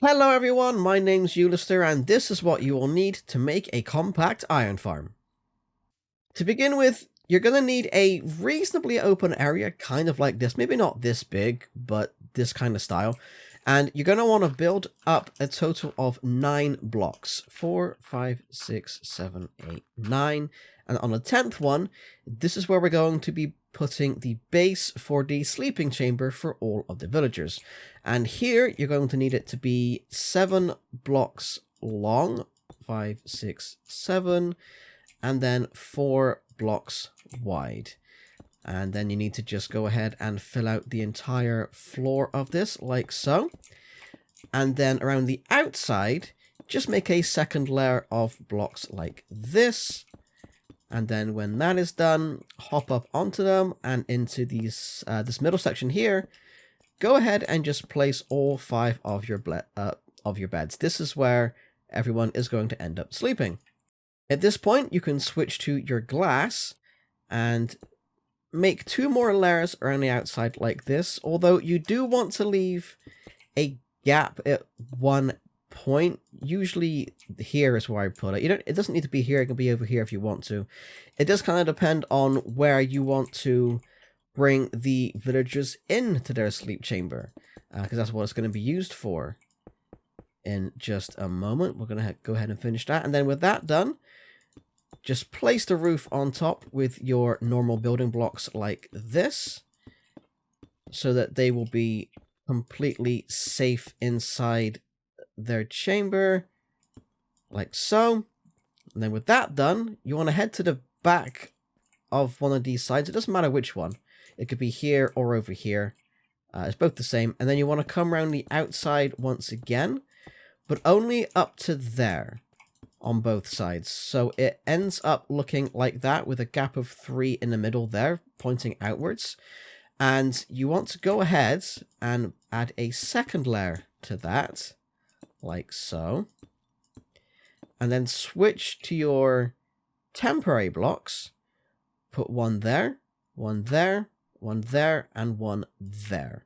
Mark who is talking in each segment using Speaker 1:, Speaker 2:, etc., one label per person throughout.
Speaker 1: Hello everyone, my name's Ulyster and this is what you will need to make a compact iron farm. To begin with, you're going to need a reasonably open area, kind of like this, maybe not this big, but this kind of style. And you're going to want to build up a total of 9 blocks. 4, 5, 6, 7, 8, 9. And on the 10th one, this is where we're going to be putting the base for the sleeping chamber for all of the villagers. And here, you're going to need it to be 7 blocks long. 5, 6, 7. And then 4 blocks wide. And then you need to just go ahead and fill out the entire floor of this, like so. And then around the outside, just make a second layer of blocks like this. And then when that is done, hop up onto them and into these this middle section here. Go ahead and just place all 5 of your beds. This is where everyone is going to end up sleeping. At this point, you can switch to your glass and make 2 more layers around the outside like this, although you do want to leave a gap at one point. Usually here is where I put it. It doesn't need to be here, it can be over here if you want to. It does kind of depend on where you want to bring the villagers into their sleep chamber, because that's what it's going to be used for. In just a moment, we're going to go ahead and finish that, and then with that done, just place the roof on top with your normal building blocks like this, so that they will be completely safe inside their chamber, like so. And then with that done, you want to head to the back of one of these sides. It doesn't matter which one. It could be here or over here. It's both the same. And then you want to come around the outside once again, but only up to there on both sides. So it ends up looking like that with a gap of 3 in the middle there, pointing outwards. And you want to go ahead and add a second layer to that, like so. And then switch to your temporary blocks. Put one there, one there, one there, and one there.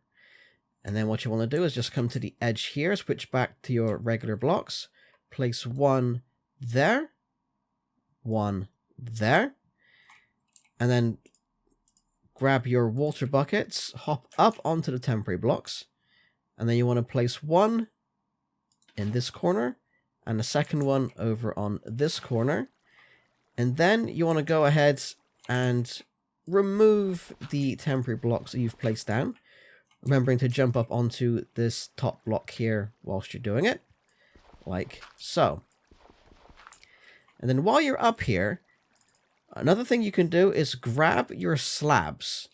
Speaker 1: And then what you want to do is just come to the edge here, switch back to your regular blocks, place one there, one there, and then grab your water buckets, hop up onto the temporary blocks, and then you want to place one in this corner, and the second one over on this corner. And then you want to go ahead and remove the temporary blocks that you've placed down, remembering to jump up onto this top block here whilst you're doing it, like so. And then while you're up here, another thing you can do is grab your slabs,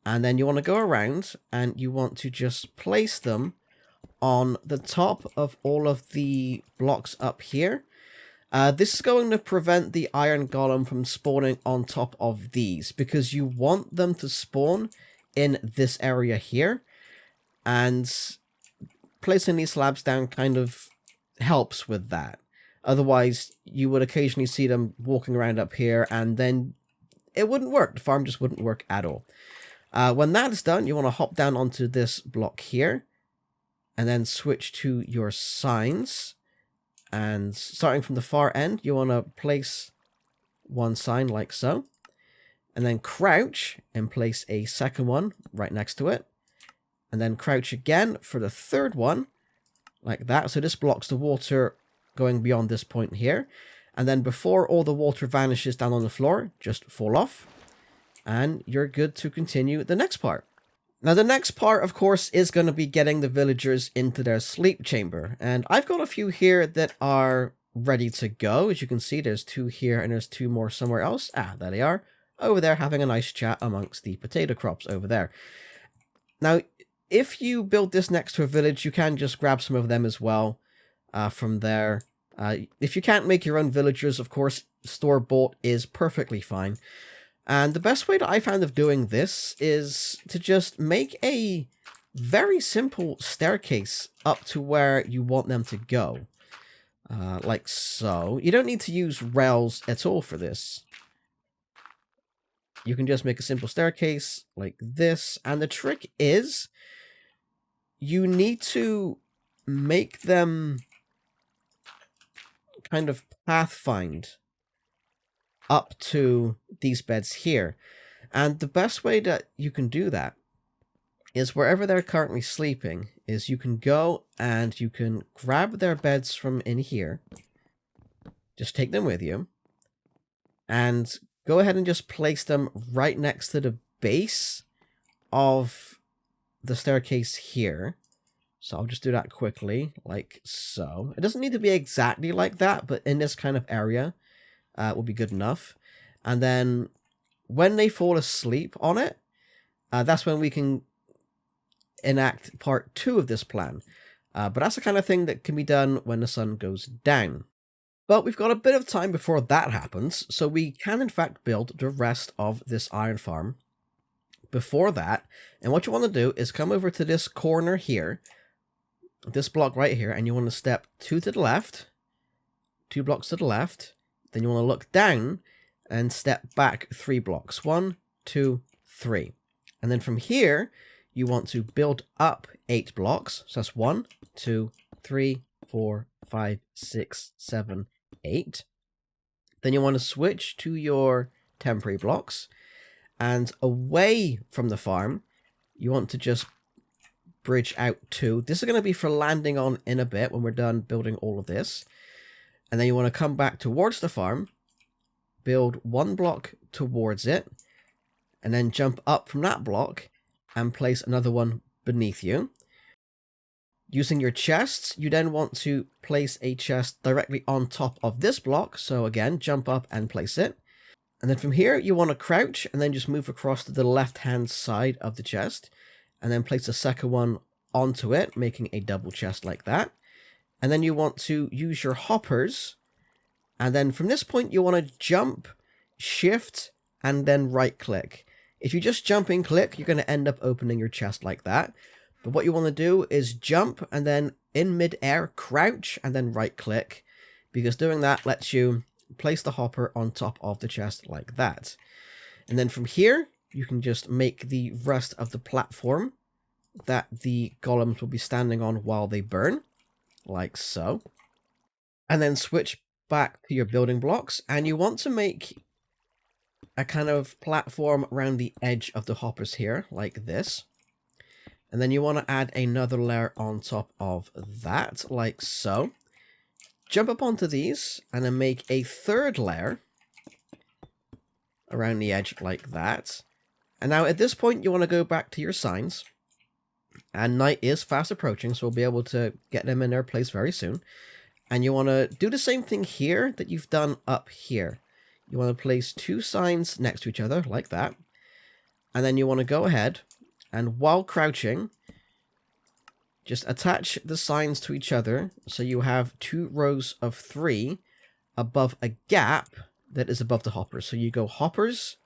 Speaker 1: and then you want to go around and you want to just place them on the top of all of the blocks up here. This is going to prevent the iron golem from spawning on top of these, because you want them to spawn in this area here, and placing these slabs down kind of helps with that. Otherwise, you would occasionally see them walking around up here, and then it wouldn't work. The farm just wouldn't work at all. When that's done, you want to hop down onto this block here, and then switch to your signs. And starting from the far end, you want to place one sign like so. And then crouch and place a second one right next to it. And then crouch again for the third one, like that. So this blocks the water going beyond this point here. And then before all the water vanishes down on the floor, just fall off. And you're good to continue the next part. Now, the next part, of course, is going to be getting the villagers into their sleep chamber. And I've got a few here that are ready to go. As you can see, there's 2 here and there's 2 more somewhere else. Ah, there they are. Over there having a nice chat amongst the potato crops over there. Now, if you build this next to a village, you can just grab some of them as well from there. If you can't make your own villagers, of course, store-bought is perfectly fine. And the best way that I found of doing this is to just make a very simple staircase up to where you want them to go. Like so. You don't need to use rails at all for this. You can just make a simple staircase like this. And the trick is, you need to make them kind of pathfind up to these beds here. And the best way that you can do that is wherever they're currently sleeping, is you can go and you can grab their beds from in here. Just take them with you. And go ahead and just place them right next to the base of the staircase here. So I'll just do that quickly, like so. It doesn't need to be exactly like that, but in this kind of area will be good enough. And then when they fall asleep on it, that's when we can enact part 2 of this plan. But that's the kind of thing that can be done when the sun goes down. But we've got a bit of time before that happens, so we can in fact build the rest of this iron farm before that. And what you want to do is come over to this corner here, this block right here, and you want to step 2 to the left, 2 blocks to the left, then you want to look down and step back 3 blocks, 1, 2, 3. And then from here, you want to build up 8 blocks, so that's 1, 2, 3, 4, 5, 6, 7, 8. Then you want to switch to your temporary blocks, and away from the farm, you want to just bridge out 2. This is going to be for landing on in a bit when we're done building all of this. And then you want to come back towards the farm, build 1 block towards it, and then jump up from that block and place another one beneath you. Using your chests, you then want to place a chest directly on top of this block. So again, jump up and place it. And then from here, you want to crouch and then just move across to the left-hand side of the chest. And then place a second one onto it, making a double chest like that. And then you want to use your hoppers. And then from this point, you want to jump, shift, and then right-click. If you just jump and click, you're going to end up opening your chest like that. But what you want to do is jump and then in mid-air, crouch and then right-click. Because doing that lets you place the hopper on top of the chest like that. And then from here, you can just make the rest of the platform that the golems will be standing on while they burn. Like so. And then switch back to your building blocks. And you want to make a kind of platform around the edge of the hoppers here, like this. And then you want to add another layer on top of that, like so. Jump up onto these, and then make a third layer around the edge like that. And now at this point, you want to go back to your signs. And night is fast approaching, so we'll be able to get them in their place very soon. And you want to do the same thing here that you've done up here. You want to place 2 signs next to each other, like that. And then you want to go ahead, and while crouching, just attach the signs to each other so you have 2 rows of 3 above a gap that is above the hoppers. So you go hoppers,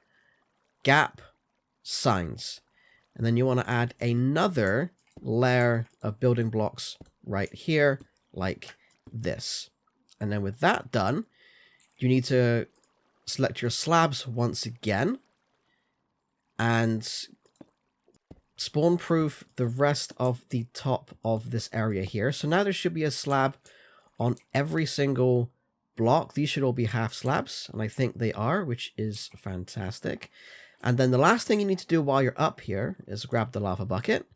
Speaker 1: gap, signs. And then you want to add another layer of building blocks right here, like this. And then with that done, you need to select your slabs once again and spawn proof the rest of the top of this area here. So now there should be a slab on every single block. These should all be half slabs, and I think they are, which is fantastic. And then the last thing you need to do while you're up here is grab the lava bucket.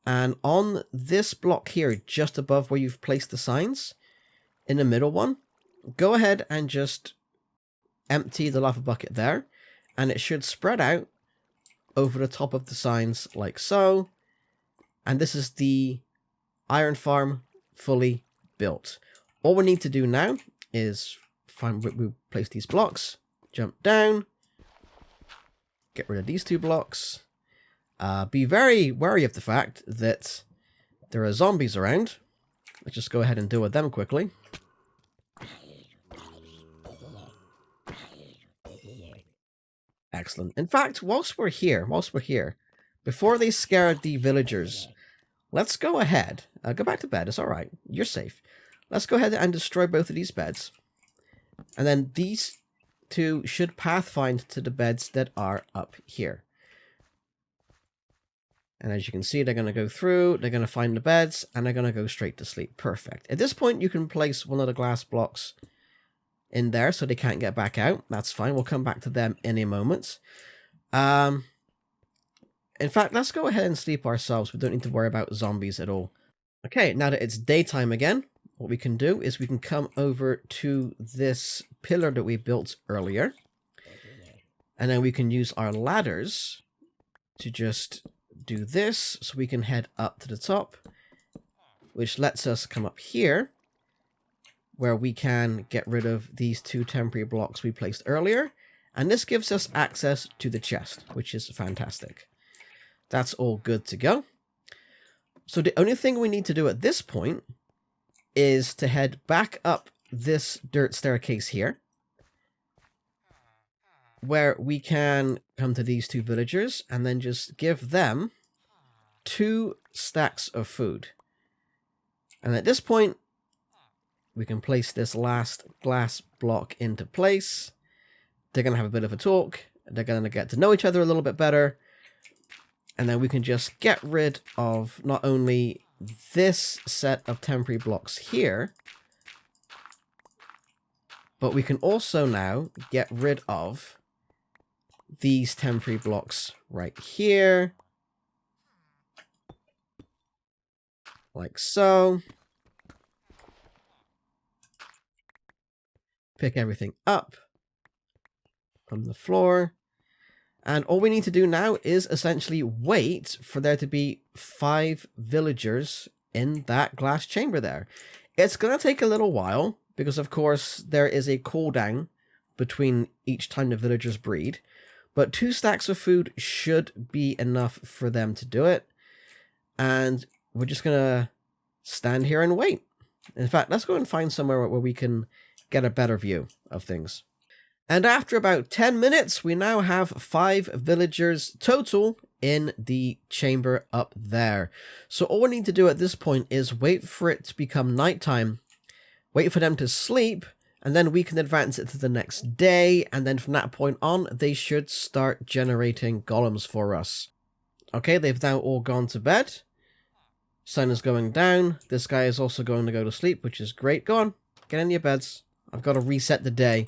Speaker 1: And on this block here, just above where you've placed the signs, in the middle one, go ahead and just empty the lava bucket there, and it should spread out over the top of the signs like so. And this is the iron farm fully built. All we need to do now is we place these blocks, jump down, get rid of these 2 blocks. Be very wary of the fact that there are zombies around. Let's just go ahead and deal with them quickly. Excellent. In fact, whilst we're here, before they scare the villagers, let's go ahead. Go back to bed. It's all right. You're safe. Let's go ahead and destroy both of these beds. And then these 2 should pathfind to the beds that are up here. And as you can see, they're going to go through, they're going to find the beds, and they're going to go straight to sleep. Perfect. At this point, you can place one of the glass blocks in there so they can't get back out. That's fine. We'll come back to them in a moment. In fact, let's go ahead and sleep ourselves. We don't need to worry about zombies at all. Okay, now that it's daytime again, what we can do is we can come over to this pillar that we built earlier. And then we can use our ladders to just do this so we can head up to the top, which lets us come up here where we can get rid of these 2 temporary blocks we placed earlier. And this gives us access to the chest, which is fantastic. That's all good to go. So the only thing we need to do at this point is to head back up this dirt staircase here, where we can come to these 2 villagers and then just give them 2 stacks of food. And at this point, we can place this last glass block into place. They're going to have a bit of a talk. They're going to get to know each other a little bit better. And then we can just get rid of not only this set of temporary blocks here, but we can also now get rid of these temporary blocks right here, like so. Pick everything up from the floor. And all we need to do now is essentially wait for there to be 5 villagers in that glass chamber there. It's going to take a little while because, of course, there is a cooldown between each time the villagers breed. But 2 stacks of food should be enough for them to do it. And we're just going to stand here and wait. In fact, let's go and find somewhere where we can get a better view of things. And after about 10 minutes, we now have 5 villagers total in the chamber up there. So all we need to do at this point is wait for it to become nighttime, wait for them to sleep, and then we can advance it to the next day, and then from that point on, they should start generating golems for us. Okay, they've now all gone to bed. Sun is going down. This guy is also going to go to sleep, which is great. Go on, get in your beds. I've got to reset the day,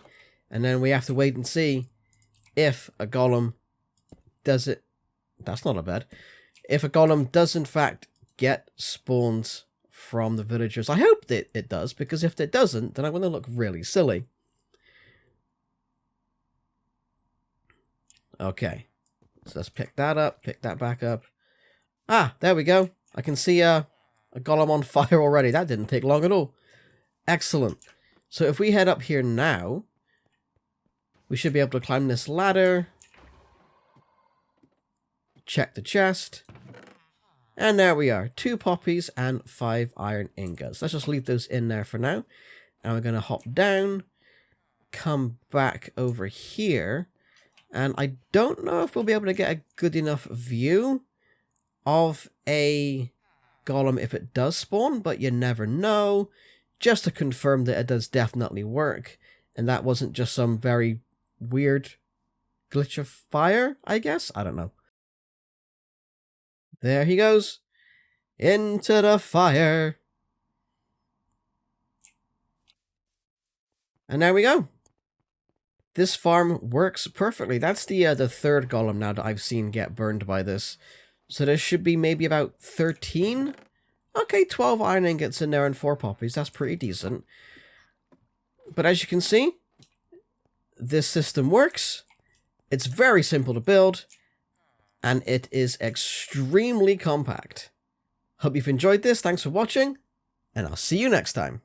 Speaker 1: and then we have to wait and see if a golem does it. That's not a bed. If a golem does in fact get spawned from the villagers. I hope that it does, because if it doesn't, then I'm going to look really silly. Okay, so let's pick that up, pick that back up. Ah, there we go. I can see a golem on fire already. That didn't take long at all. Excellent. So if we head up here now, we should be able to climb this ladder. Check the chest. And there we are. 2 poppies and 5 iron ingots. Let's just leave those in there for now. And we're going to hop down, come back over here. And I don't know if we'll be able to get a good enough view of a golem if it does spawn, but you never know. Just to confirm that it does definitely work. And that wasn't just some very weird glitch of fire, I guess? I don't know. There he goes. Into the fire. And there we go. This farm works perfectly. That's the 3rd golem now that I've seen get burned by this. So there should be maybe about 13. Okay, 12 iron ingots in there and 4 poppies. That's pretty decent. But as you can see, this system works. It's very simple to build. And it is extremely compact. Hope you've enjoyed this. Thanks for watching. And I'll see you next time.